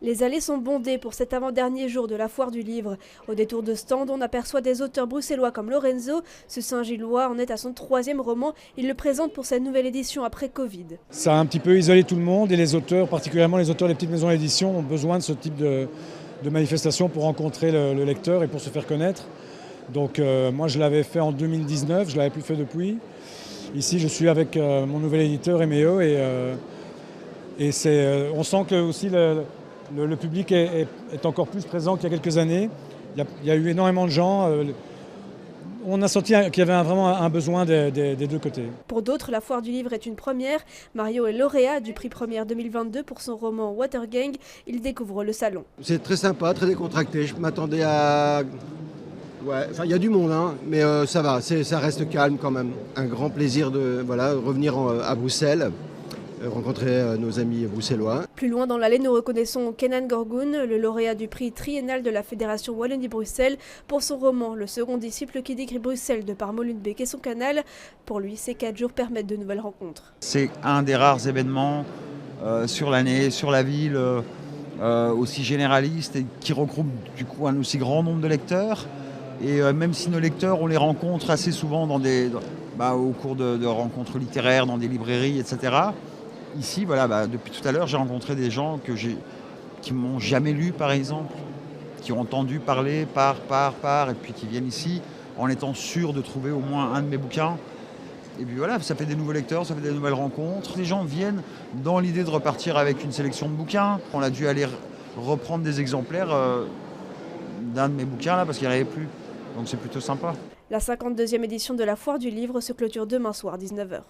Les allées sont bondées pour cet avant-dernier jour de la foire du livre. Au détour de stand, on aperçoit des auteurs bruxellois comme Lorenzo. Ce Saint-Gillois en est à son 3e roman. Il le présente pour sa nouvelle édition après Covid. Ça a un petit peu isolé tout le monde et les auteurs, particulièrement les auteurs des petites maisons d'édition, ont besoin de ce type de manifestation pour rencontrer le lecteur et pour se faire connaître. Donc moi je l'avais fait en 2019, je ne l'avais plus fait depuis. Ici je suis avec mon nouvel éditeur Emeo et on sent que aussi le public est encore plus présent qu'il y a quelques années. Il y a eu énormément de gens. On a senti qu'il y avait vraiment un besoin des deux côtés. Pour d'autres, la foire du livre est une première. Mario est lauréat du prix Première 2022 pour son roman Watergang. Il découvre le salon. C'est très sympa, très décontracté. Je m'attendais à... Ouais, enfin, il y a du monde, hein, mais ça va, ça reste calme quand même. Un grand plaisir de revenir à Bruxelles. Rencontrer nos amis bruxellois. Plus loin dans l'allée, nous reconnaissons Kenan Gorgoun, le lauréat du prix triennal de la Fédération Wallonie-Bruxelles, pour son roman Le second disciple qui décrit Bruxelles de par Molenbeek et son canal. Pour lui, ces 4 jours permettent de nouvelles rencontres. C'est un des rares événements sur l'année, sur la ville, aussi généraliste et qui regroupe du coup un aussi grand nombre de lecteurs. Et même si nos lecteurs, on les rencontre assez souvent au cours de rencontres littéraires, dans des librairies, etc., ici, depuis tout à l'heure, j'ai rencontré des gens qui m'ont jamais lu, par exemple, qui ont entendu parler et puis qui viennent ici en étant sûrs de trouver au moins un de mes bouquins. Et puis voilà, ça fait des nouveaux lecteurs, ça fait des nouvelles rencontres. Les gens viennent dans l'idée de repartir avec une sélection de bouquins. On a dû aller reprendre des exemplaires d'un de mes bouquins là parce qu'il n'y en avait plus. Donc c'est plutôt sympa. La 52e édition de la foire du livre se clôture demain soir 19h.